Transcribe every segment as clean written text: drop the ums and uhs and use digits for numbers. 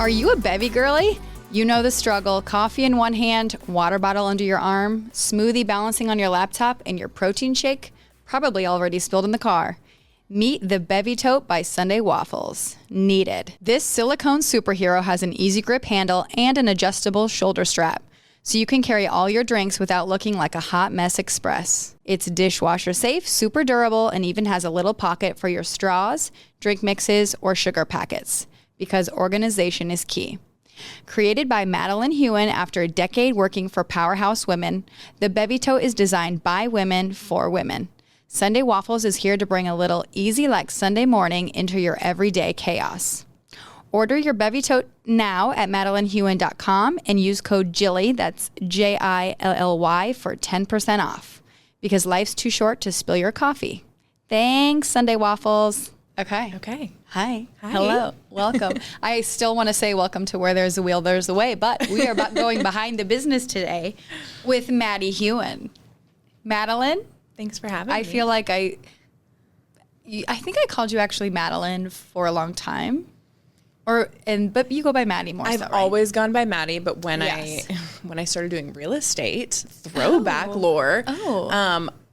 Are you a Bevvy girly? You know the struggle. Coffee in one hand, water bottle under your arm, smoothie balancing on your laptop, and your protein shake probably already spilled in the car. Meet the Bevvy Tote by Sunday Waffles. Needed. This silicone superhero has an easy grip handle and an adjustable shoulder strap, so you can carry all your drinks without looking like a hot mess express. It's dishwasher safe, super durable, and even has a little pocket for your straws, drink mixes, or sugar packets, because organization is key. Created by Madalyn Huen after a decade working for Powerhouse Women, the Bevvy Tote is designed by women for women. Sunday Waffles is here to bring a little easy like Sunday morning into your everyday chaos. Order your Bevvy Tote now at madalynhuen.com and use code JILLY, that's JILLY, for 10% off. Because life's too short to spill your coffee. Thanks, Sunday Waffles. Okay. Hi. Hello. Welcome. I still want to say welcome to Where There's a Wheel, There's a Way, but we are going behind the business today with Maddie Huen. Madalyn. Thanks for having me. I feel like I think I called you actually Madalyn for a long time. But you go by Maddie more. I've always gone by Maddie, but when I started doing real estate, throwback lore,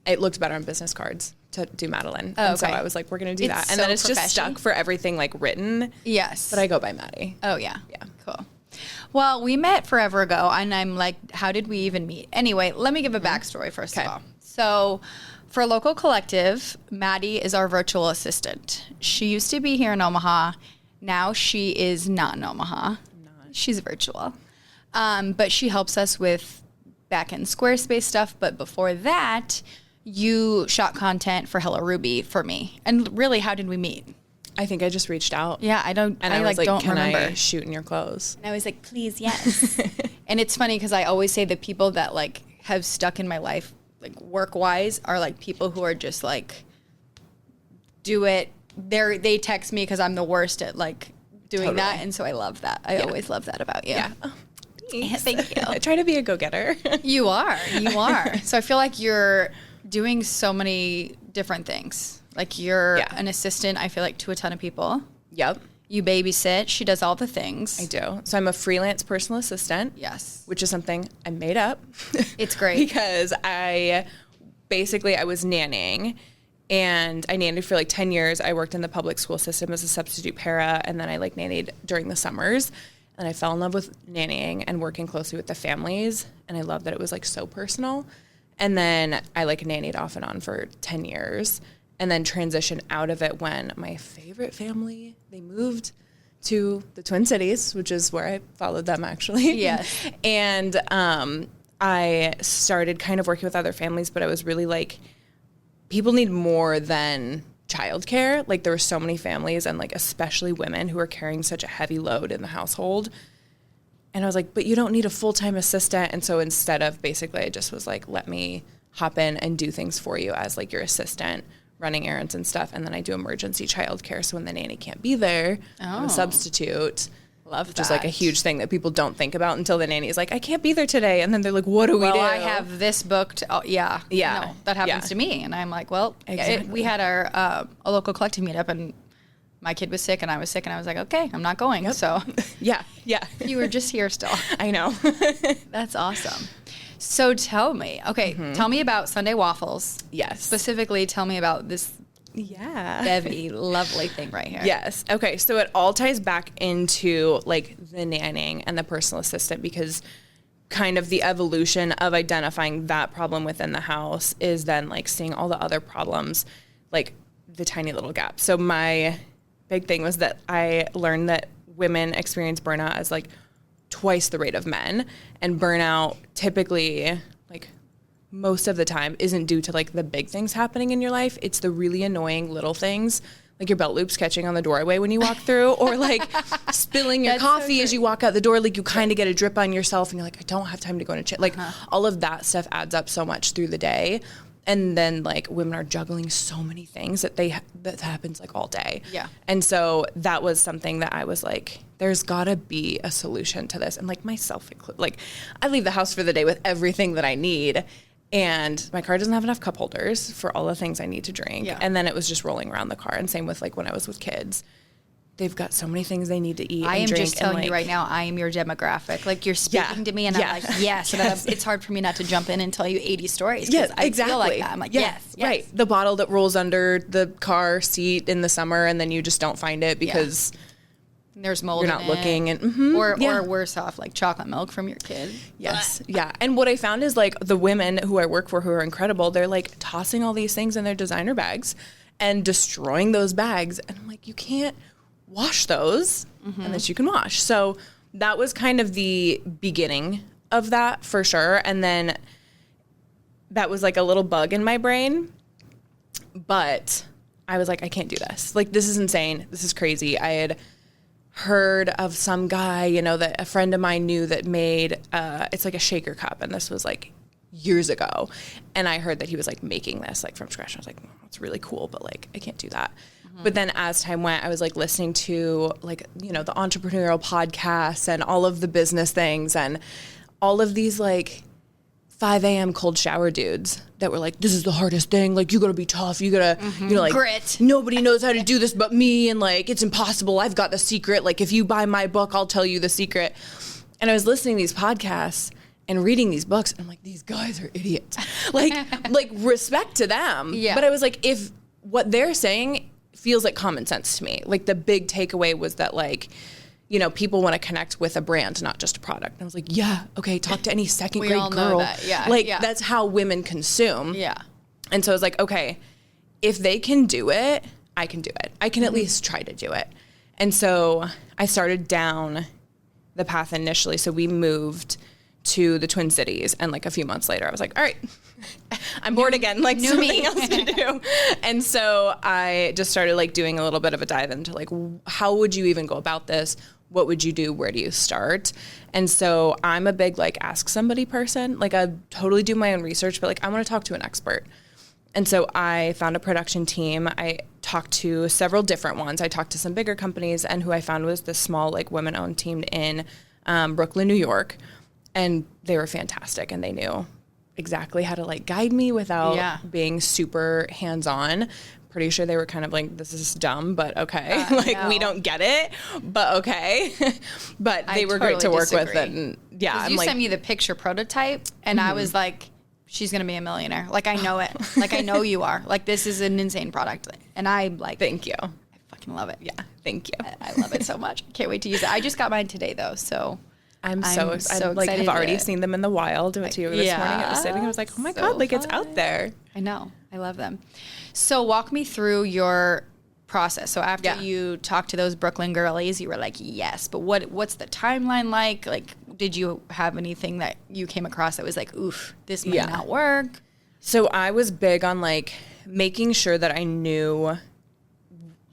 it looked better on business cards to do Madalyn. And so I was like, we're going to do that. And then it's just stuck for everything like written. Yes. But I go by Maddie. Oh, yeah. Yeah. Cool. Well, we met forever ago, and I'm like, how did we even meet? Anyway, let me give a backstory first of all. So for Local Collective, Maddie is our virtual assistant. She used to be here in Omaha. Now she is not in Omaha. She's virtual. But she helps us with back-end Squarespace stuff. But before that, you shot content for Hello Ruby for me. And really, how did we meet? I think I just reached out. Yeah, I don't remember. Can I shoot in your clothes? And I was like, please, yes. And it's funny because I always say the people that like have stuck in my life, like work-wise, are like people who are just like, do it. They text me because I'm the worst at like doing that. And so I love that. I always love that about you. Yeah. Oh, thank you. I try to be a go-getter. You are. So I feel like you're doing so many different things. Like you're an assistant, I feel like, to a ton of people. Yep. You babysit. She does all the things. I do. So I'm a freelance personal assistant. Yes. Which is something I made up. It's great. Because I was nannying. And I nannied for like 10 years. I worked in the public school system as a substitute para. And then I like nannied during the summers. And I fell in love with nannying and working closely with the families. And I loved that it was like so personal. And then I like nannied off and on for 10 years and then transitioned out of it when my favorite family, they moved to the Twin Cities, which is where I followed them actually. Yes. And I started kind of working with other families, but I was really like, people need more than childcare. Like there were so many families and like especially women who are carrying such a heavy load in the household. And I was like, but you don't need a full-time assistant. And so instead of basically, I just was like, let me hop in and do things for you as like your assistant, running errands and stuff. And then I do emergency childcare. So when the nanny can't be there, I'm a substitute. Love that. Which is like a huge thing that people don't think about until the nanny is like, I can't be there today. And then they're like, what do we do? Well, I have this booked. Oh, yeah. Yeah. No, that happens to me. And I'm like, well, exactly. We had our a local collective meetup and my kid was sick and I was sick and I was like, okay, I'm not going. Yep. So yeah. You were just here still. I know. That's awesome. So tell me, tell me about Sunday Waffles. Yes. Specifically, tell me about this Bevvy lovely thing right here. Yes. Okay. So it all ties back into like the nannying and the personal assistant because kind of the evolution of identifying that problem within the house is then like seeing all the other problems, like the tiny little gaps. So my big thing was that I learned that women experience burnout as like twice the rate of men, and burnout typically like most of the time isn't due to like the big things happening in your life. It's the really annoying little things like your belt loops catching on the doorway when you walk through or like spilling your coffee as you walk out the door. Like you kind of get a drip on yourself and you're like, I don't have time to go in a chair. Like all of that stuff adds up so much through the day. And then like women are juggling so many things that that happens like all day. Yeah. And so that was something that I was like, there's gotta be a solution to this. And like myself included, like I leave the house for the day with everything that I need. And my car doesn't have enough cup holders for all the things I need to drink. Yeah. And then it was just rolling around the car. And same with like when I was with kids. they've got so many things they need to eat. I and am drink just telling and, you right now, I am your demographic. Like, you're speaking to me, and I'm like, yes. And then it's hard for me not to jump in and tell you 80 stories. Yes, I exactly. feel like that. I'm like, yes. Right. The bottle that rolls under the car seat in the summer, and then you just don't find it because there's mold. You're not looking, and or worse off, like chocolate milk from your kid. Yes, yeah. And what I found is like the women who I work for, who are incredible, they're like tossing all these things in their designer bags and destroying those bags, and I'm like, you can't wash those unless you can wash. So that was kind of the beginning of that for sure. And then that was like a little bug in my brain, but I was like, I can't do this. Like, this is insane. This is crazy. I had heard of some guy, you know, that a friend of mine knew that made, it's like a shaker cup. And this was like years ago. And I heard that he was like making this like from scratch. And I was like, oh, that's really cool, but like, I can't do that. But then as time went, I was like listening to like, you know, the entrepreneurial podcasts and all of the business things and all of these like 5 a.m. cold shower dudes that were like, this is the hardest thing. Like, you gotta be tough. You gotta, you know, like, grit. Nobody knows how to do this but me. And like, it's impossible. I've got the secret. Like, if you buy my book, I'll tell you the secret. And I was listening to these podcasts and reading these books. And I'm like, these guys are idiots. Like respect to them. Yeah. But I was like, if what they're saying feels like common sense to me. Like, the big takeaway was that, like, you know, people want to connect with a brand, not just a product. And I was like, yeah, okay, talk to any second grade all girl. know that. Yeah, like, yeah. that's how women consume. Yeah. And so I was like, okay, if they can do it, I can do it. I can at least try to do it. And so I started down the path initially. So we moved to the Twin Cities, and like a few months later I was like, all right, I'm bored again, like something else to do. And so I just started like doing a little bit of a dive into like, how would you even go about this? What would you do? Where do you start? And so I'm a big like ask somebody person. Like, I totally do my own research, but like I want to talk to an expert. And so I found a production team. I talked to several different ones. I talked to some bigger companies, and who I found was this small like women-owned team in Brooklyn, New York. And they were fantastic, and they knew exactly how to like guide me without being super hands-on. Pretty sure they were kind of like, this is dumb, but okay. Like, we don't get it, but okay. But they were great to work with. And yeah, you sent me the picture prototype, and I was like, she's going to be a millionaire. Like, I know it. Like, I know you are. Like, this is an insane product. And I like, thank you. I fucking love it. Yeah. Thank you. I love it so much. Can't wait to use it. I just got mine today though. So I'm so excited. Like, I've already seen them in the wild. I went to yoga this morning. I was sitting. I was like, oh my God, like, it's out there. I know. I love them. So walk me through your process. So after you talked to those Brooklyn girlies, you were like, yes, but what's the timeline like? Like, did you have anything that you came across that was like, oof, this might not work? So I was big on like making sure that I knew,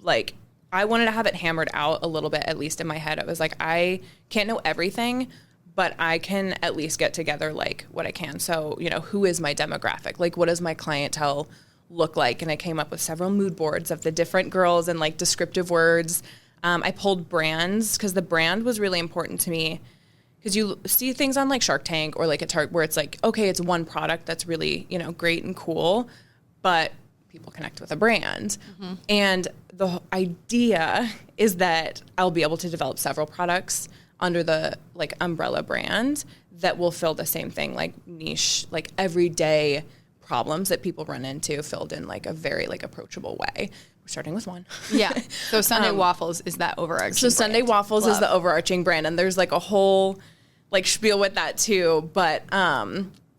like, I wanted to have it hammered out a little bit, at least in my head. It was like, I can't know everything, but I can at least get together like what I can. So, you know, who is my demographic? Like, what does my clientele look like? And I came up with several mood boards of the different girls and like descriptive words. I pulled brands, because the brand was really important to me. Because you see things on like Shark Tank or like a Target where it's like, okay, it's one product that's really, you know, great and cool, but people connect with a brand. And the idea is that I'll be able to develop several products under the like umbrella brand that will fill the same thing, like niche, like everyday problems that people run into, filled in like a very like approachable way. We're starting with one. Yeah. So Sunday Waffles is that overarching So Sunday brand. Waffles is the overarching brand, and there's like a whole like spiel with that too. But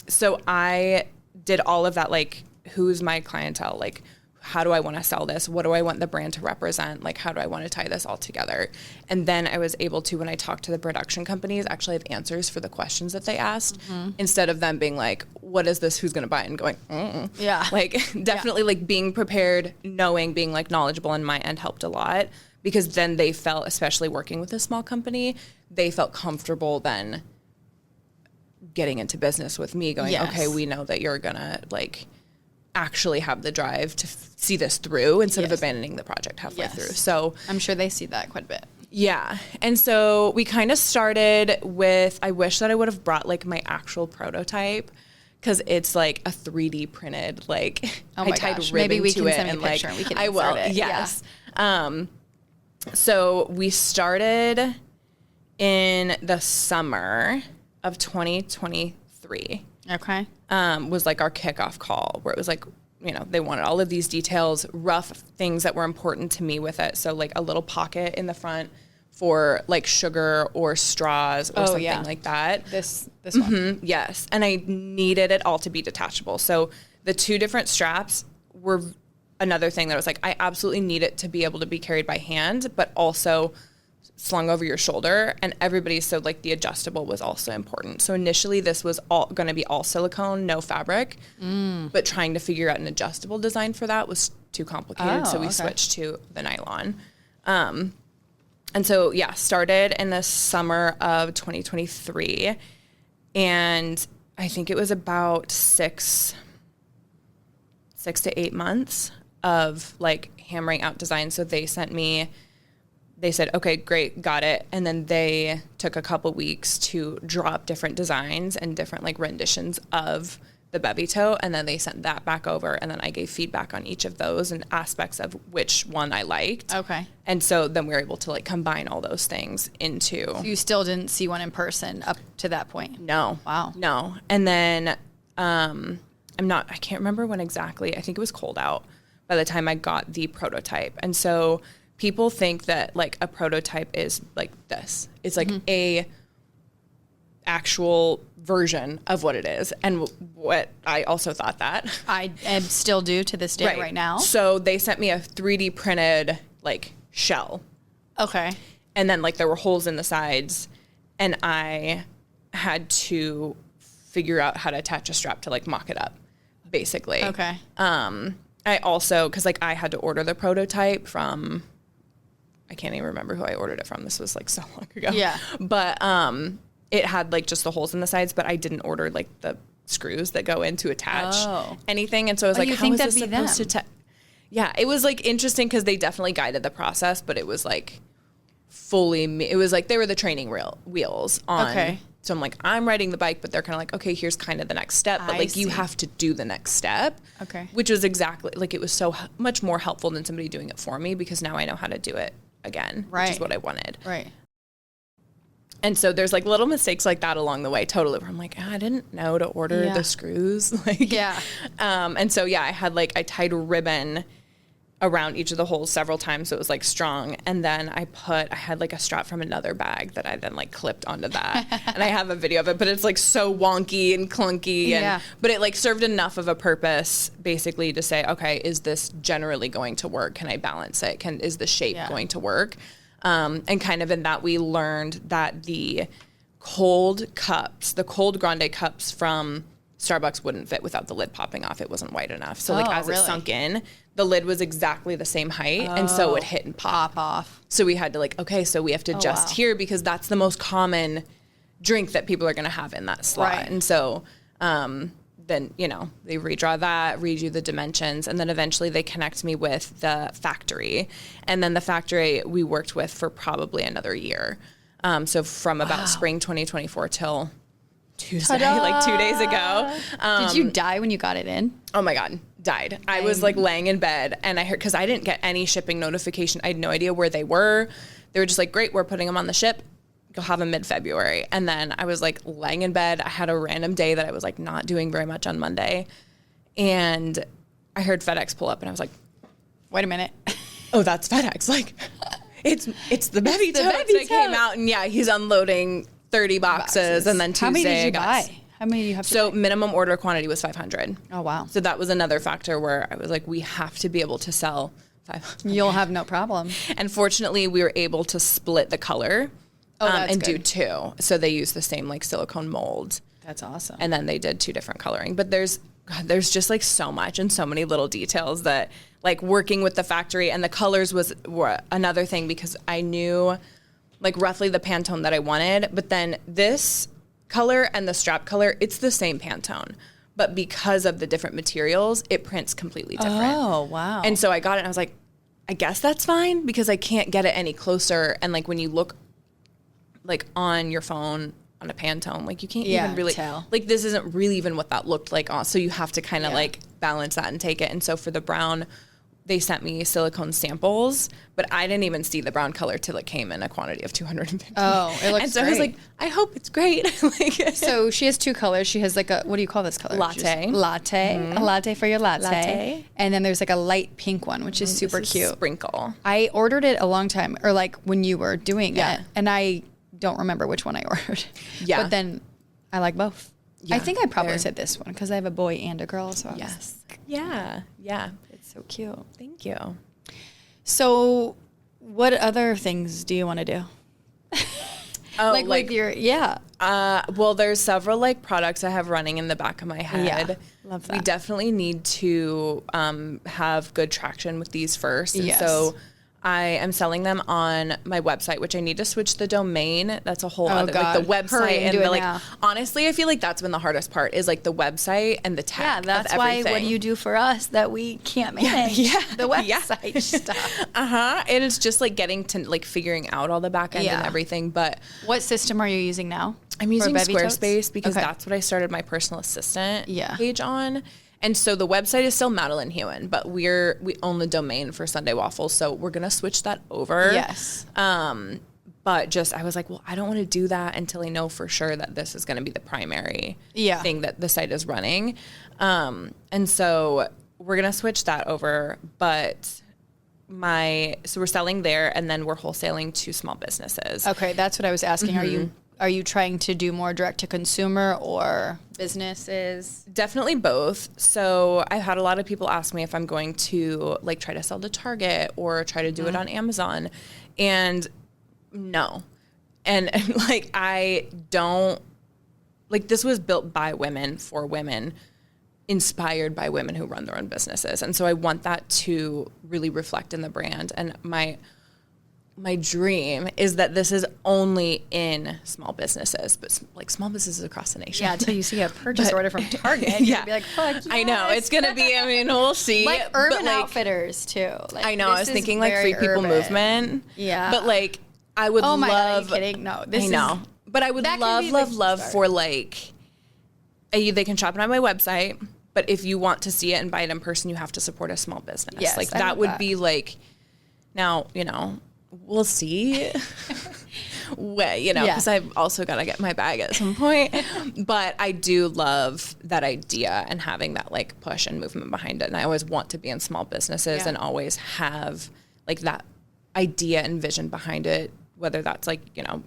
so I did all of that, like, who's my clientele? Like, how do I want to sell this? What do I want the brand to represent? Like, how do I want to tie this all together? And then I was able to, when I talked to the production companies, actually have answers for the questions that they asked, instead of them being like, what is this? Who's going to buy it? And going, Yeah. Like, definitely like being prepared, knowing, being like knowledgeable on my end helped a lot, because then they felt, especially working with a small company, they felt comfortable then getting into business with me, going, okay, we know that you're going to like actually have the drive to see this through instead of abandoning the project halfway through. So I'm sure they see that quite a bit. Yeah. And so we kind of started with, I wish that I would have brought like my actual prototype, because it's like a 3D printed, like, oh my I tied gosh. ribbon Maybe we to can it, send me and a picture like, and we can I will. insert it. Yes. So we started in the summer of 2023. Okay. Was like our kickoff call where it was like, you know, they wanted all of these details, rough things that were important to me with it. So like a little pocket in the front for like sugar or straws or something like that. This one. Yes. And I needed it all to be detachable. So the 2 different straps were another thing that was like, I absolutely need it to be able to be carried by hand, but also slung over your shoulder. And everybody, so like the adjustable was also important. So initially this was all going to be all silicone, no fabric, but trying to figure out an adjustable design for that was too complicated. So we switched to the nylon. And so, yeah, started in the summer of 2023. And I think it was about 6 to 8 months of like hammering out designs. So they said, okay, great, got it. And then they took a couple weeks to draw up different designs and different like renditions of the Bevvy Tote. And then they sent that back over. And then I gave feedback on each of those and aspects of which one I liked. Okay. And so then we were able to like combine all those things into. So you still didn't see one in person up to that point? No. Wow. No. And then I can't remember when exactly. I think it was cold out by the time I got the prototype. And so people think that like a prototype is like this. It's like a actual version of what it is. And what I also thought that. I still do to this day right now. So they sent me a 3D printed like shell. Okay. And then like there were holes in the sides and I had to figure out how to attach a strap to like mock it up basically. Okay. I also, cause like I had to order the prototype from, I can't even remember who I ordered it from. This was like so long ago. Yeah. But it had like just the holes in the sides, but I didn't order like the screws that go in to attach anything. And so I was like, how is this supposed to yeah, it was like interesting because they definitely guided the process, but it was like fully me. It was like they were the training wheels on. Okay. So I'm like, I'm riding the bike, but they're kind of like, okay, here's kind of the next step. But like you have to do the next step. Okay. Which was exactly like it was so much more helpful than somebody doing it for me because now I know how to do it again, which is what I wanted. Right. And so there's like little mistakes like that along the way, totally. Where I'm like, I didn't know to order the screws. Like, and so I had like I tied ribbon around each of the holes several times, so it was like strong. And then I had like a strap from another bag that I then like clipped onto that. And I have a video of it, but it's like so wonky and clunky. And but it like served enough of a purpose basically to say, okay, is this generally going to work? Can I balance it? Is the shape going to work? And kind of in that we learned that the cold grande cups from Starbucks wouldn't fit without the lid popping off. It wasn't wide enough. So like as it sunk in, the lid was exactly the same height. And so it would hit and pop off. So we had to like, okay, so we have to adjust here because that's the most common drink that people are going to have in that slot. Right. And so then, they redraw that, redo the dimensions, and then eventually they connect me with the factory. And then the factory we worked with for probably another year. So from about spring 2024 till Tuesday, like 2 days ago. Did you die when you got it in? Oh my God, died. I was like laying in bed and I heard, because I didn't get any shipping notification. I had no idea where they were. They were just like, great, we're putting them on the ship. You'll have them mid-February. And then I was like laying in bed. I had a random day that I was like not doing very much on Monday. And I heard FedEx pull up and I was like, wait a minute. Oh, that's FedEx. Like it's the Bevvy Tote that came out, and he's unloading 30 boxes. And then Tuesday, how many did you buy? How many do you have to buy? Minimum order quantity was 500. Oh, wow. So that was another factor where I was like, we have to be able to sell 500. You'll have no problem. And fortunately, we were able to split the color and do two. So they used the same like silicone mold. That's awesome. And then they did 2 different coloring. But there's just like so much and so many little details that like working with the factory, and the colors were another thing because I knew like roughly the Pantone that I wanted, but then this color and the strap color, it's the same Pantone, but because of the different materials, it prints completely different. Oh, wow. And so I got it and I was like, I guess that's fine because I can't get it any closer. And like when you look like on your phone on a Pantone, like you can't even really tell. Like this isn't really even what that looked like on. So you have to kind of like balance that and take it. And so for the brown, they sent me silicone samples, but I didn't even see the brown color till it came in a quantity of 250. Oh, it looks And so great. I was like, I hope it's great. Like, so she has 2 colors. She has like a, what do you call this color? Latte. Latte. A latte for your latte. Latte. And then there's like a light pink one, which is super cute. Sprinkle. I ordered it a long time, or like when you were doing Yeah. it, and I don't remember which one I ordered. Yeah. But then I like both. Yeah, I think I probably they're- said this one because I have a boy and a girl. So I was Yes. Yeah. Yeah. it's so cute. Thank you. So what other things do you want to do? Oh, Like with your, well, there's several like products I have running in the back of my head. Yeah, love We that. definitely need to have good traction with these first. And Yes. so I am selling them on my website, which I need to switch the domain. That's a whole other, like the God. Hurry website and and do the it like. now. Honestly, I feel like that's been the hardest part is like the website and the tech. Yeah, that's of why everything. what do you do for us that we can't manage? Yeah. The Yeah. website stuff. And it's just like getting to like figuring out all the back end Yeah. and everything. But What system are you using now? I'm for using Bevvy Totes? Squarespace because Okay. that's what I started my personal assistant Yeah. page on. And so the website is still Madalyn Huen, but we own the domain for Sunday Waffles, so we're gonna switch that over. Yes. But just I was like, well, I don't want to do that until I know for sure that this is gonna be the primary thing that the site is running. And so we're gonna switch that over, but so we're selling there and then we're wholesaling to small businesses. Okay, that's what I was asking. Are you trying to do more direct to consumer or businesses? Definitely both. So I've had a lot of people ask me if I'm going to like try to sell to Target or try to do it on Amazon. And no. And like I don't like this was built by women for women, inspired by women who run their own businesses. And so I want that to really reflect in the brand. And my dream is that this is only in small businesses, but like small businesses across the nation. Yeah, until you see a purchase order from Target, Yeah. you'll be like, fuck yes. I know it's gonna be. I mean, we'll see. Like Urban but, like, Outfitters too. Like, I know. I this was is thinking like very free people urban. movement. Yeah. But like, I would Oh my God, are you love. kidding? No, this I is. know. But I would that can be love the start. for like. They can shop it on my website, but if you want to see it and buy it in person, you have to support a small business. Yes, like I that love would that. be like. Now we'll see. Way, Yeah. because I've also got to get my bag at some point. But I do love that idea and having that like push and movement behind it. And I always want to be in small businesses Yeah. and always have like that idea and vision behind it. Whether that's like,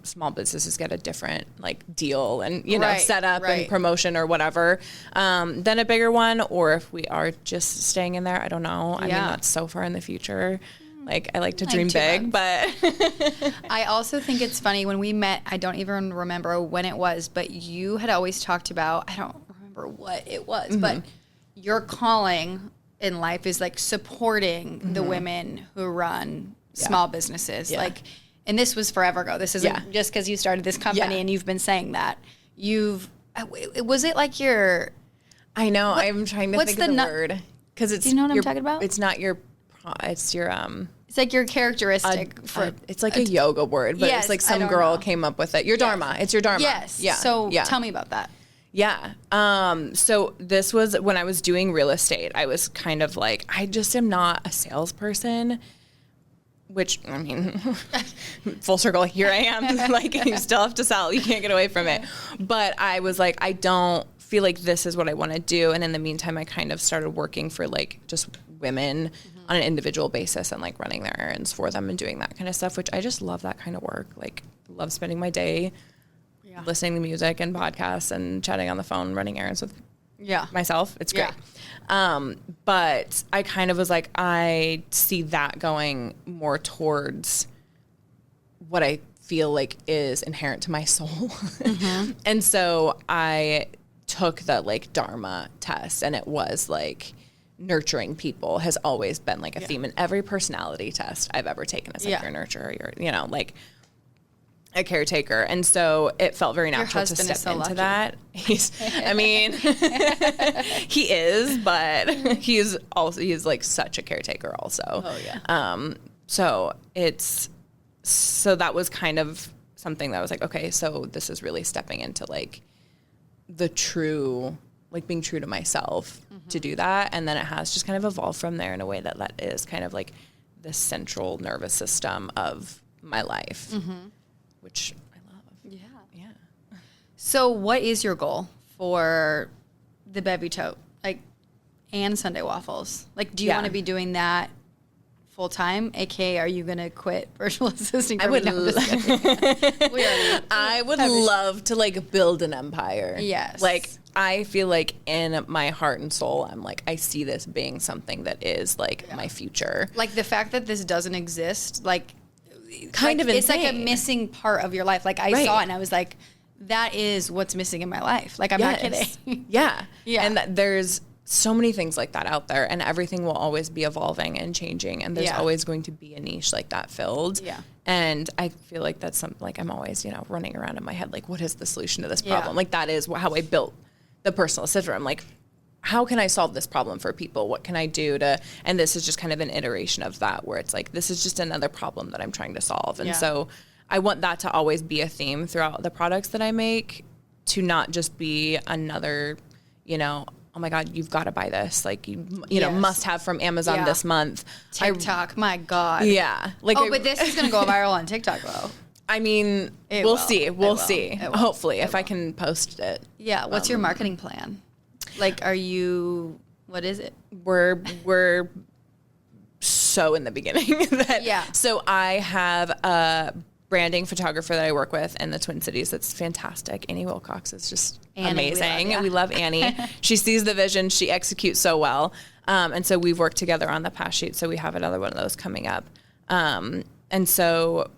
small businesses get a different like deal and, Right, setup right. and promotion or whatever, than a bigger one. Or if we are just staying in there, I don't know. I mean, Yeah. that's so far in the future. Like I like to Like dream 2 big, months. but I also think it's funny when we met, I don't even remember when it was, but you had always talked about, I don't remember what it was, but your calling in life is like supporting the women who run small businesses. Yeah. Like, and this was forever ago. This isn't just because you started this company Yeah. and you've been saying that. Was it like your, I know. I'm trying to what's think of the the nu- word because it's. Do you know what I'm your- talking about? It's not your. It's your it's like your characteristic for, it's like a yoga word, but Yes, it's like I some don't girl know. came up with it. Your dharma. It's your dharma. yes. Yeah. So yeah. tell me about that. Yeah. So this was when I was doing real estate. I was kind of like, I just am not a salesperson. Which, I mean, full circle, here I am. Like, you still have to sell. You can't get away from it. But I was like, I don't feel like this is what I want to do. And in the meantime, I kind of started working for, like, just women on an individual basis and, like, running their errands for them and doing that kind of stuff, which I just love that kind of work. Like, love spending my day listening to music and podcasts and chatting on the phone, running errands with myself. It's great. But I kind of was like, I see that going more towards what I feel like is inherent to my soul. And so I took the like Dharma test, and it was like nurturing people has always been like a theme in every personality test I've ever taken. It's like you're a nurturer, you're, like a caretaker. And so it felt very natural to step into lucky. that. I mean, he is, but he's like such a caretaker also. Oh yeah. So that was kind of something that was like, okay, so this is really stepping into like the true, like being true to myself to do that. And then it has just kind of evolved from there in a way that is kind of like the central nervous system of my life, which I love. Yeah. Yeah. So what is your goal for the Bevvy Tote, like, and Sunday Waffles? Like, do you want to be doing that full time? AKA, are you going to quit virtual assisting? I would love to like build an empire. Yes. Like, I feel like in my heart and soul, I'm like, I see this being something that is like my future. Like the fact that this doesn't exist, like kind of insane. It's like a missing part of your life. Like I saw it and I was like, that is what's missing in my life. Like, I'm not kidding. Yeah. Yeah. And there's so many things like that out there, and everything will always be evolving and changing, and there's always going to be a niche like that filled. Yeah. And I feel like that's something, like, I'm always, running around in my head, like, what is the solution to this problem? Like, that is how I built the personal assistant. I'm like, how can I solve this problem for people? What can I do to, and this is just kind of an iteration of that, where it's like, this is just another problem that I'm trying to solve. And so I want that to always be a theme throughout the products that I make, to not just be another, oh my God, you've got to buy this. Like, you must have from Amazon this month. TikTok, my God. Yeah. Like, but this is going to go viral on TikTok, though. I mean, we'll see. We'll see. Hopefully, if I can post it. Yeah. What's your marketing plan? Like, what is it? We're so in the beginning. So I have a branding photographer that I work with in the Twin Cities that's fantastic. Annie Wilcox is just amazing. We love Annie. She sees the vision. She executes so well. And so we've worked together on the past shoot. So we have another one of those coming up. And so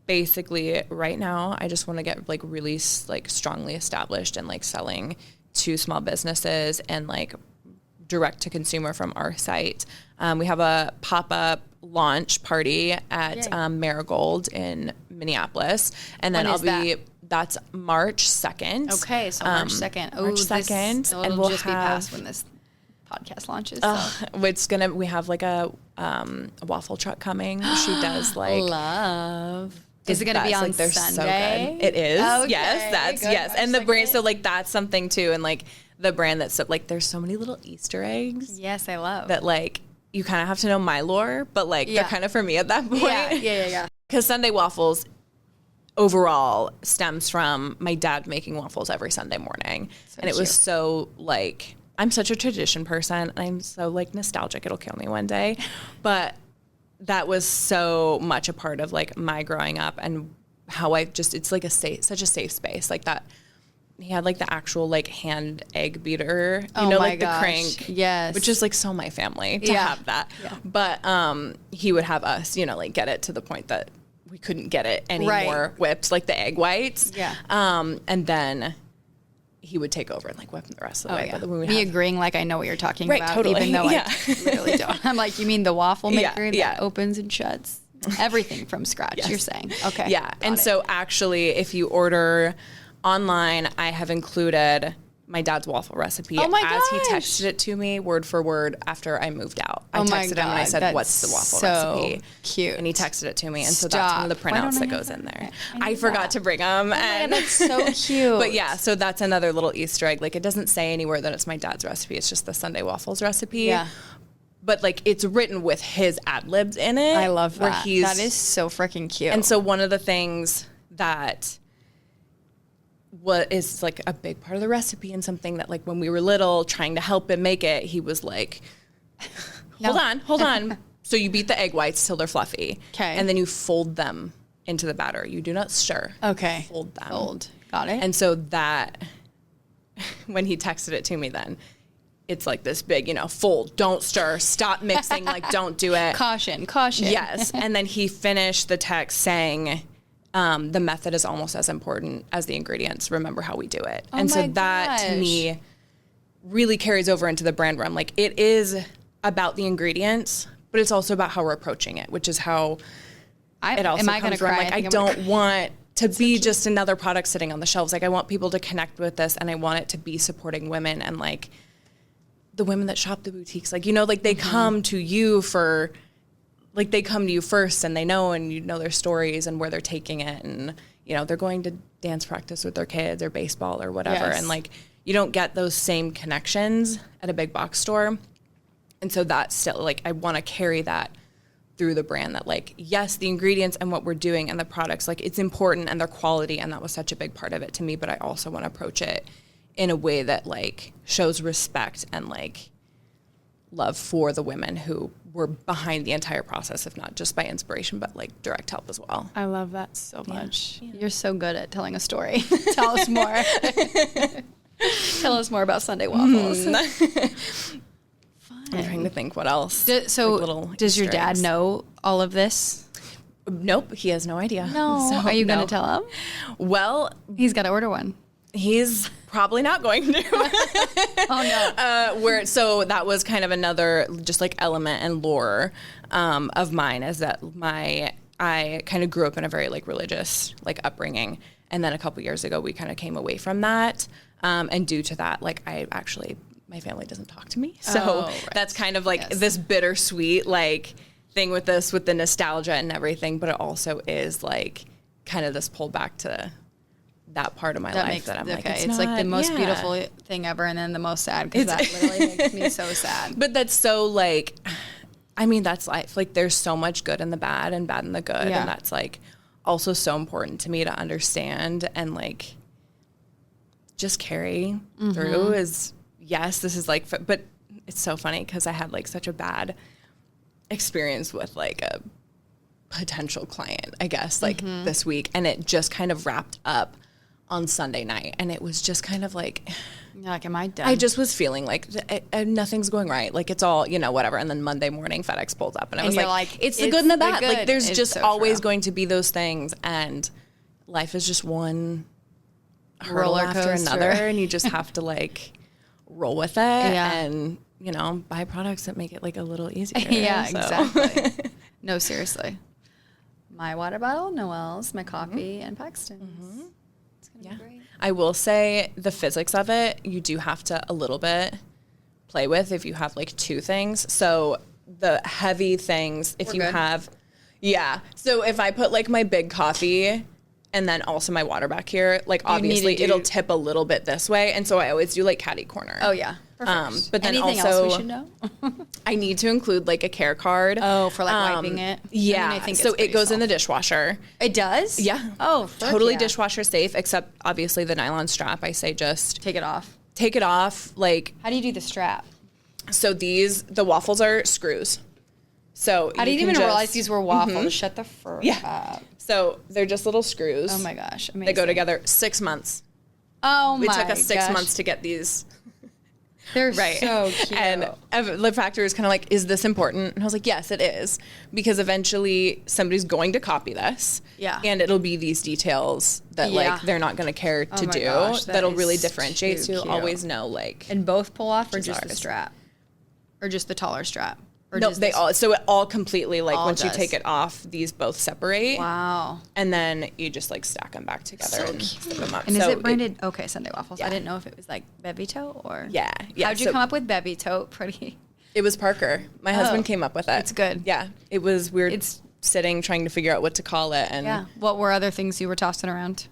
basically right now I just want to get like really like strongly established and like selling to small businesses and like direct to consumer from our site. We have a pop-up launch party at Marigold in Minneapolis. And then that's March 2nd. Okay, so March 2nd. March 2nd. And we'll just be past when this podcast launches. So. We have like a waffle truck coming. She does like love. Is it going to be on Sunday? So it is. Okay, Yes. And the brand, so like that's something too. And like the brand that's so, like, there's so many little Easter eggs. Yes, I love. That like, you kind of have to know my lore, but like they're kind of for me at that point. Yeah. Because Sunday Waffles overall stems from my dad making waffles every Sunday morning. And it was so like, I'm such a tradition person. I'm so like nostalgic. It'll kill me one day. But that was so much a part of like my growing up and how it's like such a safe space like that. He had like the actual like hand egg beater, like the crank, which is like so my family to have that. Yeah. But he would have us, like get it to the point that we couldn't get it anymore whipped, like the egg whites. Yeah. And then he would take over and like whip them the rest of the way. Yeah. But when me agreeing like I know what you're talking about, totally. even though I literally don't. I'm like, you mean the waffle maker that opens and shuts everything from scratch? You're saying, okay? Yeah. And so actually, if you order online, I have included my dad's waffle recipe as he texted it to me word for word after I moved out. I texted him and I said, what's the waffle recipe? Cute. And he texted it to me. And so that's one of the printouts that goes in there. I forgot to bring them. And that's so cute. But yeah, so that's another little Easter egg. Like, it doesn't say anywhere that it's my dad's recipe. It's just the Sunday Waffles recipe. Yeah. But like, it's written with his ad libs in it. I love that. That is so freaking cute. And so one of the things that what is like a big part of the recipe and something that like when we were little trying to help him make it, he was like, hold on. So you beat the egg whites till they're fluffy. Okay. And then you fold them into the batter. You do not stir. Okay. Fold them. Got it. And so that, when he texted it to me then, it's like this big, fold, don't stir, stop mixing, like don't do it. Caution. Yes. And then he finished the text saying, the method is almost as important as the ingredients. Remember how we do it. And so that to me really carries over into the brand where I'm like, it is about the ingredients, but it's also about how we're approaching it, which is how it also comes from. Like, I don't want to be just another product sitting on the shelves. Like, I want people to connect with this, and I want it to be supporting women and like the women that shop the boutiques. Like, like they come to you for, like, they come to you first and they know, and their stories and where they're taking it. And, they're going to dance practice with their kids or baseball or whatever. Yes. And like, you don't get those same connections at a big box store. And so that's still like, I want to carry that through the brand, that like, yes, the ingredients and what we're doing and the products, like it's important and their quality. And that was such a big part of it to me, but I also want to approach it in a way that like shows respect and like love for the women who were behind the entire process, if not just by inspiration, but like direct help as well. I love that so much. Yeah. You're so good at telling a story. Tell us more. Tell us more about Sunday Waffles. I'm trying to think what else. Does your dad know all of this? Nope, he has no idea. No. So, are you going to tell him? Well, he's got to order one. He's probably not going to. Oh no. So that was kind of another just like element and lore of mine, is that I kind of grew up in a very like religious like upbringing, and then a couple years ago we kind of came away from that, and due to that, like my family doesn't talk to me, so that's kind of like this bittersweet like thing with the nostalgia and everything, but it also is like kind of this pull back to that part of my life that I'm like, it's like the most beautiful thing ever, and then the most sad, because that literally makes me so sad. But that's so like, I mean, that's life. Like there's so much good in the bad and bad in the good, and that's like also so important to me to understand and like just carry through. Is yes, this is like, but it's so funny because I had like such a bad experience with like a potential client, I guess, like this week, and it just kind of wrapped up on Sunday night, and it was just kind of like, you're like, am I done? I just was feeling like nothing's going right, like it's all, you know, whatever. And then Monday morning FedEx pulled up, and I was like, it's the good and the bad. Like there's just always going to be those things, and life is just one hurdle after another, and you just have to like roll with it and, you know, buy products that make it like a little easier. Exactly. No, seriously. My water bottle, Noelle's, my coffee, and Paxton's. It's going to be great. I will say the physics of it, you do have to a little bit play with if you have like two things. So the heavy things, if so if I put like my big coffee and then also my water back here, like obviously it'll tip a little bit this way. And so I always do like catty corner. Oh yeah. But then anything also, else we should know? I need to include like a care card. Oh, for like wiping it? Yeah. I think so it goes in the dishwasher. It does? Yeah. Oh, totally dishwasher safe, except obviously the nylon strap. I say just take it off. Take it off. Like, how do you do the strap? So the waffles are screws. So I didn't even realize these were waffles. Shut the frick up. So they're just little screws. Oh my gosh, amazing. They go together 6 months. Oh my gosh. It took us 6 months to get these. They're so cute. And the factory was kind of like, is this important? And I was like, yes, it is. Because eventually somebody's going to copy this. Yeah. And it'll be these details that like they're not going to care to do. Gosh, that'll really differentiate. So you'll always know like. And both pull off, or just the strap? Or just the taller strap? Or no, so it all completely, like once you take it off, these both separate. Wow. And then you just like stack them back together and stick them up. And is it branded? Sunday Waffles. Yeah. I didn't know if it was like Bevvy Tote or. Yeah. How'd you come up with Bevvy Tote? Pretty. It was Parker. My husband came up with it. It's good. Yeah. It was weird. It's sitting trying to figure out what to call it. And what were other things you were tossing around?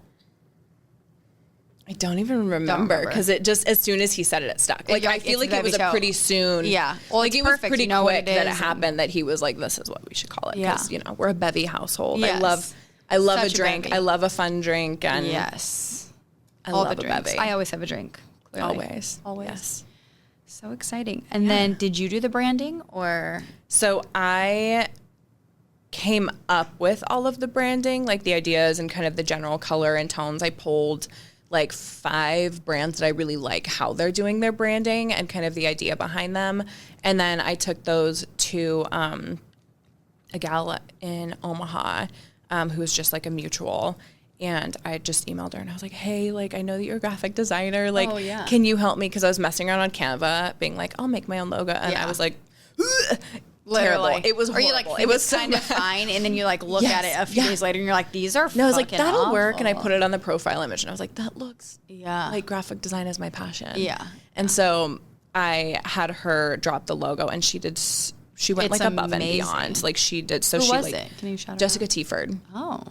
I don't even remember because it just, as soon as he said it, it stuck. Like I feel like it was a pretty soon. Yeah. Well, like it was pretty quick that it happened that he was like, this is what we should call it. Because, you know, we're a bevy household. Yes. I love a drink. I love a fun drink. And I love the drinks. Bevy. I always have a drink. Clearly. Always. Yes. So exciting. And then did you do the branding or? So I came up with all of the branding, like the ideas and kind of the general color and tones. I pulled like 5 brands that I really like how they're doing their branding and kind of the idea behind them. And then I took those to a gal in Omaha who was just like a mutual. And I just emailed her and I was like, hey, like, I know that you're a graphic designer. Like, can you help me? Because I was messing around on Canva being like, I'll make my own logo. And I was like, terrible. It was horrible. Or you like, it was kind of fine, and then you like look at it a few days later, and you're like, these are. No, I was like, that'll work, and I put it on the profile image, and I was like, that looks. Yeah. Like graphic design is my passion. Yeah. And so I had her drop the logo, and she did. She went like above and beyond. Like she did. So Who she was like. It? Can you shout Jessica out? T. Ford. Oh.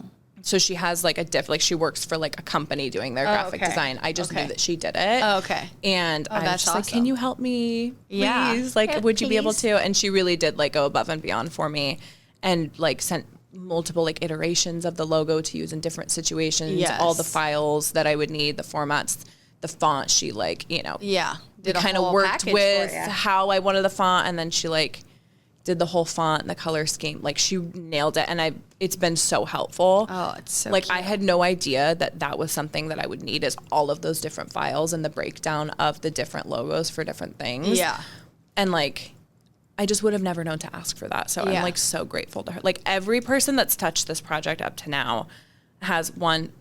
So she has like like she works for like a company doing their graphic design. I just knew that she did it. Oh, okay. And I was just awesome. like, can you help me, please? Yeah. Like, would you be able to? And she really did like go above and beyond for me, and like sent multiple like iterations of the logo to use in different situations, all the files that I would need, the formats, the font. She like, you know, did kind of worked with how I wanted the font, and then she like did the whole font and the color scheme. Like she nailed it, and it's been so helpful. Oh, it's so like cute. I had no idea that was something that I would need, is all of those different files and the breakdown of the different logos for different things. Yeah. And like I just would have never known to ask for that. So I'm like so grateful to her. Like every person that's touched this project up to now has been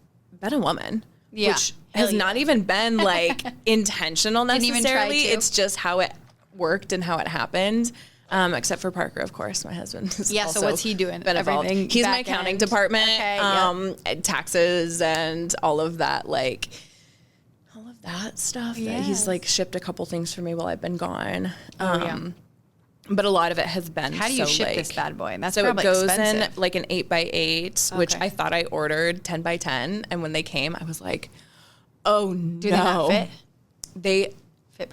a woman. Yeah. Which has not even been like intentional necessarily. It's just how it worked and how it happened. Except for Parker, of course, my husband. So what's he doing? Been involved. He's my accounting department, taxes and all of that, like all of that stuff. That he's like shipped a couple things for me while I've been gone. But a lot of it has been. How do you ship this bad boy? And that's so probably it goes expensive. in like an 8x8, which I thought I ordered 10x10, and when they came, I was like, "Oh no!" Do they not fit? They fit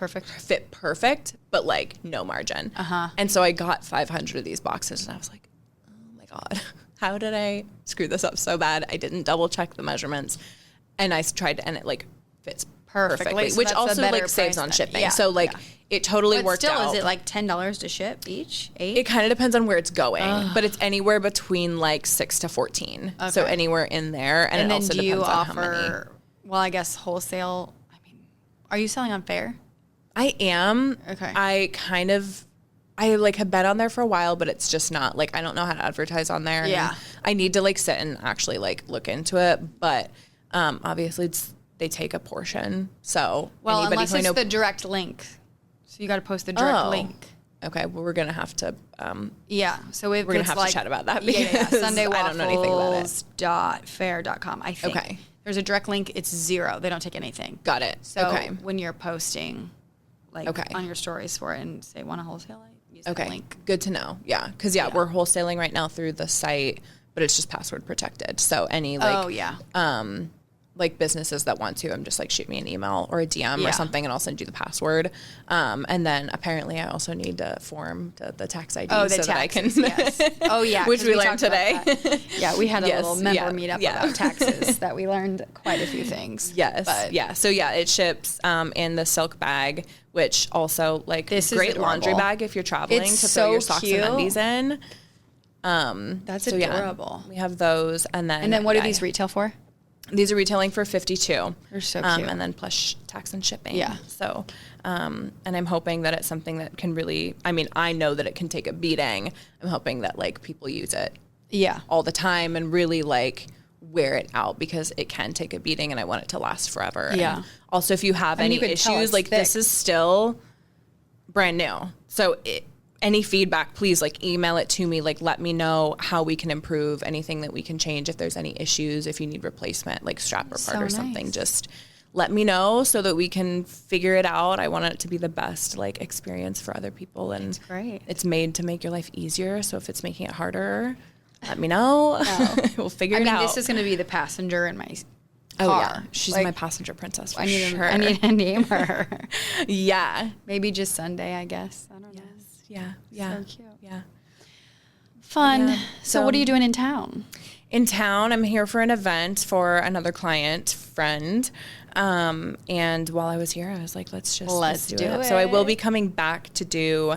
perfect, but like no margin. And so I got 500 of these boxes, and I was like, "Oh my god, how did I screw this up so bad?" I didn't double check the measurements, and I tried to, and it like fits perfectly, So which also like saves on shipping. So like it totally worked out. Is it like $10 to ship each? 8? It kind of depends on where it's going, but it's anywhere between like 6 to 14. So anywhere in there, and it then also do you depends on how offer? many. Well, I guess wholesale. I mean, are you selling on Fair? I am. Okay. I like have been on there for a while, but it's just not like, I don't know how to advertise on there. Yeah. And I need to like sit and actually like look into it, but obviously they take a portion. So Unless it's the direct link. So you got to post the direct link. Okay, well we're gonna have to. So we're gonna have to chat about that because Sunday Waffles. I don't know anything about it. .fair.com. I think. Okay. There's a direct link. It's $0. They don't take anything. Got it. So when you're posting, like on your stories for it, and say want to wholesale it, use that link. Good to know. Yeah, because we're wholesaling right now through the site, but it's just password protected. So any like businesses that want to, I'm just like, shoot me an email or a DM or something, and I'll send you the password. And then apparently I also need to form the tax ID so that I can. Which we learned today. We had a little member meetup about taxes that we learned quite a few things. So it ships in the silk bag, which also like this great laundry bag if you're traveling to throw your socks and undies in. That's adorable. We have those, and then what do these retail for? These are retailing for $52. They're so cute. And then plus tax and shipping. Yeah. So, and I'm hoping that it's something that can really, I mean, I know that it can take a beating. I'm hoping that like people use it all the time and really like wear it out, because it can take a beating, and I want it to last forever. Yeah. And also, if you have any issues, like this is still brand new. So any feedback, please like email it to me. Like, let me know how we can improve, anything that we can change. If there's any issues, if you need replacement, like strap or part or something, just let me know so that we can figure it out. I want it to be the best like experience for other people. And it's great. It's made to make your life easier. So if it's making it harder, let me know. We'll figure it out. This is going to be the passenger in my car. Oh yeah, she's my passenger princess for sure. I need to name her. Yeah. Maybe just Sunday, I guess. I don't know. Yeah. So cute. Yeah. Fun. So what are you doing in town? In town, I'm here for an event for another client friend. And while I was here, I was like, let's do it. So I will be coming back to do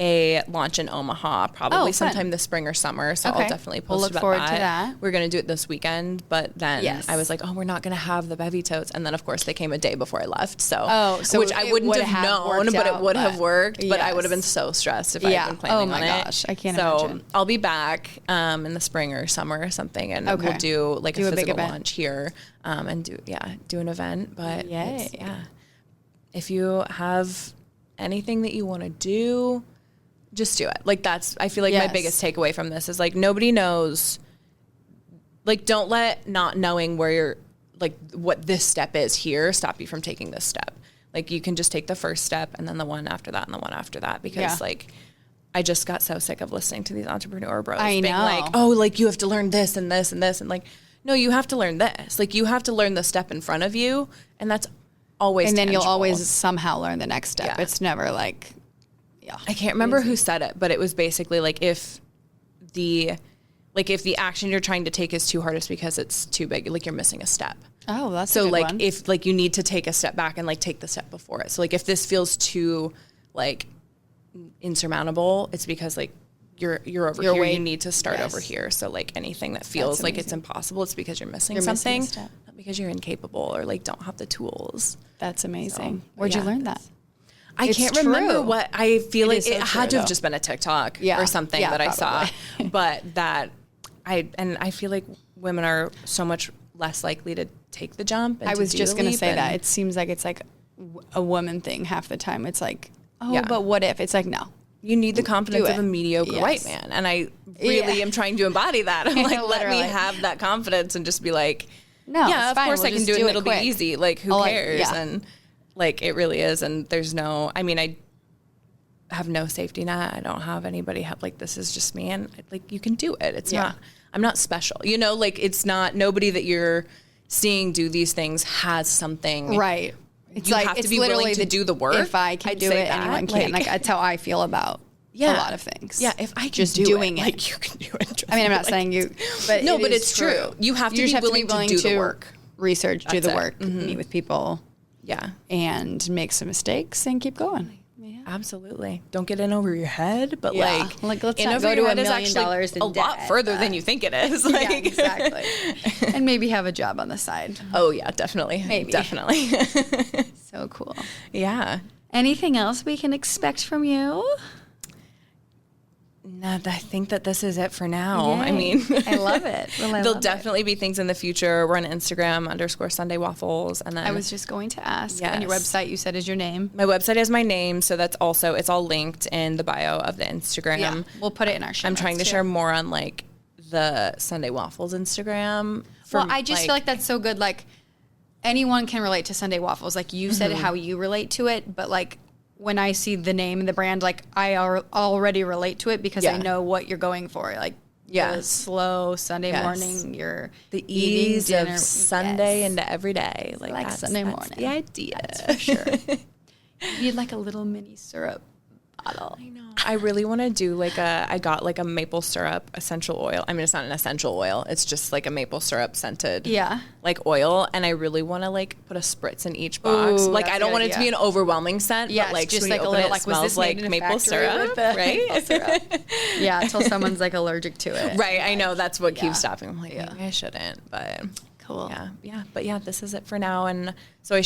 a launch in Omaha, probably sometime this spring or summer. So I'll definitely post about that. To that. We're going to do it this weekend, but then I was like, we're not going to have the Bevvy Totes. And then of course they came a day before I left. So which I wouldn't have known, but it would have worked. But I would have been so stressed if I had been planning on it. Oh my gosh, I can't imagine. So I'll be back in the spring or summer or something, and we'll do like a physical launch here and do an event. But if you have anything that you want to do, just do it. Like I feel like my biggest takeaway from this is like, nobody knows, like, don't let not knowing where you're, like, what this step is here stop you from taking this step. Like, you can just take the first step and then the one after that and the one after that, because like, I just got so sick of listening to these entrepreneur bros being like, oh, like you have to learn this and this and this. And like, no, you have to learn this. Like, you have to learn the step in front of you, and that's always And then tangible. you'll always somehow learn the next step. Yeah. It's never like, I can't remember who said it, but it was basically like if the action you're trying to take is too hard, it's because it's too big. Like, you're missing a step. Oh, that's so a good like one. if like you need to take a step back and like take the step before it. So like if this feels too like insurmountable, it's because like you're over here. You need to start over here. So like anything that feels like it's impossible, it's because you're missing something, not because you're incapable or like don't have the tools. That's amazing. So, Where'd you learn that? I can't remember what. I feel like it had to have just been a TikTok or something that I saw, but that I feel like women are so much less likely to take the jump. And I was just going to say that. and- It seems like it's like a woman thing half the time. It's like, but what if? It's like, no. You need the confidence of a mediocre white Yes. man. And I really am trying to embody that. I'm like, let me Literally. have that confidence and just be like, No, yeah, it's of fine. course We'll I can just do it and it it'll quick. be easy. Like, who cares? Yeah. And like, it really is. And there's no, I mean, I have no safety net. I don't have anybody help. Like, this is just me. And like, you can do it. It's not, I'm not special. You know, like, it's not, nobody that you're seeing do these things has something. Right. It's You like, have to it's be willing literally to do the work. If I can I'd do say it, that. anyone can. Like, that's how I feel about a lot of things. Yeah, if I can just do doing it, it. like you can do it. I mean, I'm not saying you, but no, it but is it's true. You have to just be willing to do the work. Research, do That's the it. work, meet with people, and make some mistakes and keep going. Yeah. Absolutely. Don't get in over your head, but Like let's in not over go your to head $1 is million actually in a lot debt, further than you think it is. Like, yeah, exactly. And maybe have a job on the side. Oh yeah, definitely. Maybe. Definitely. So cool. Yeah. Anything else we can expect from you? No, I think that this is it for now. Yay. I mean, I love it. Well, I there'll love definitely be things in the future. We're on Instagram _ Sunday Waffles. And then I was just going to ask. And your Yes. website, you said, is your name. my website is my name. So that's also, it's all linked in the bio of the Instagram. Yeah, we'll put it in our show I'm notes, trying to too. share more on like the Sunday Waffles Instagram. Well, I just feel like that's so good. Like, anyone can relate to Sunday Waffles. Like, you said how you relate to it, but like, when I see the name and the brand, like, I already relate to it because I know what you're going for. Like, the slow Sunday morning, you're the eating ease dinner. of Sunday into every day. Like that's, Sunday that's morning. the idea. That's for sure. You need like a little mini syrup bottle. I know. I really want to do like I got like a maple syrup essential oil. I mean, it's not an essential oil. It's just like a maple syrup scented like oil. And I really want to like put a spritz in each box. Ooh, like, that's I a don't good want it to be idea. an overwhelming scent, Yeah, but like just when like you a open little, it, like, it was smells this made like in a maple factory syrup, with right? maple syrup? Yeah, until someone's like allergic to it. Right. I know that's what keeps stopping. I'm like, maybe I shouldn't, but Cool. Yeah. But yeah, this is it for now. And so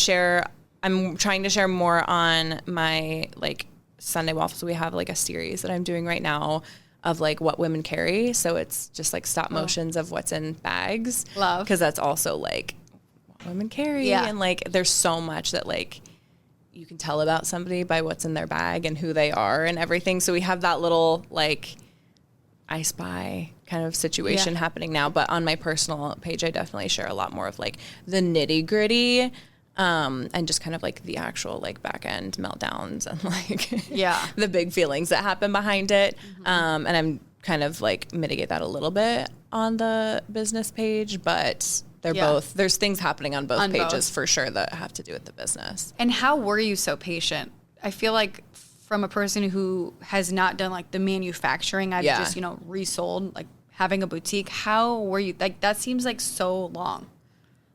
I'm trying to share more on my like Sunday Waffles. We have like a series that I'm doing right now of like what women carry. So it's just like stop motions of what's in bags. Love. Because that's also like what women carry. Yeah. And like there's so much that like you can tell about somebody by what's in their bag and who they are and everything. So we have that little like I Spy kind of situation happening now. But on my personal page, I definitely share a lot more of like the nitty gritty and just kind of like the actual like back end meltdowns and like the big feelings that happen behind it. And I'm kind of like mitigate that a little bit on the business page, but they're both, there's things happening on both pages for sure that have to do with the business. And how were you so patient? I feel like from a person who has not done like the manufacturing, I've just, resold, like having a boutique. How were you, like, that seems like so long.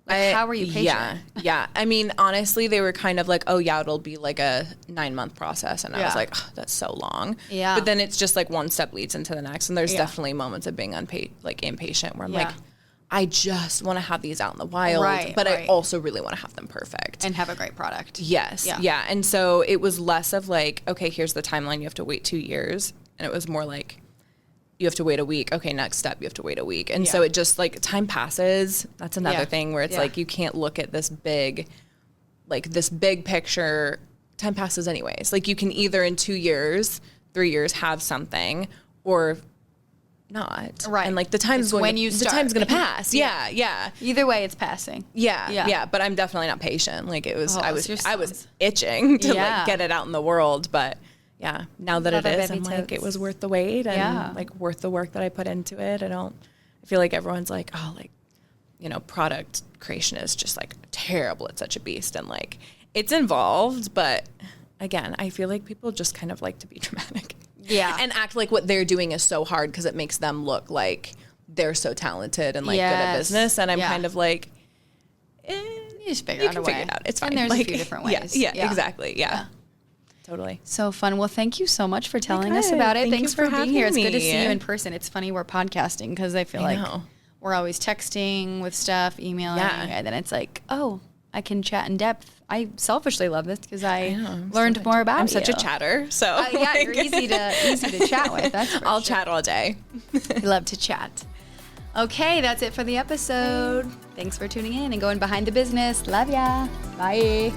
Like, how were you patient? Yeah. I mean, honestly, they were kind of like, oh yeah, it'll be like a 9-month process. And I was like, oh, that's so long. Yeah. But then it's just like one step leads into the next. And there's definitely moments of being impatient where I'm like, I just want to have these out in the wild, but I also really want to have them perfect. And have a great product. Yes. Yeah. And so it was less of like, okay, here's the timeline. You have to wait 2 years. And it was more like, you have to wait a week. Okay, next step, you have to wait a week. And so it just like time passes. That's another thing where it's like, you can't look at this big picture. Time passes anyways. Like you can either in 2 years, 3 years have something or not. Right. And like the time's going to pass. Yeah. Either way, it's passing. Yeah. But I'm definitely not patient. Like it was, I was itching to like get it out in the world. But yeah, now that it is, I'm like, it was worth the wait and like worth the work that I put into it. I feel like everyone's like, oh, like product creation is just like terrible. It's such a beast, and like it's involved, but again, I feel like people just kind of like to be dramatic. Yeah. And act like what they're doing is so hard because it makes them look like they're so talented and like good at business. And I'm kind of like, you just figure out a way. Figure it out. It's fine. And there's like, a few different ways. Yeah, exactly. Yeah. Totally. So fun. Well, thank you so much for telling us about it. Thanks for being here. It's good to see you in person. It's funny we're podcasting because I feel like we're always texting with stuff, emailing, and then it's like, oh, I can chat in depth. I selfishly love this because I learned more about you. I'm such a chatter, so yeah, you're easy to chat with. That's for I'll chat all day. I love to chat. Okay, that's it for the episode. Thanks for tuning in and going behind the business. Love ya. Bye.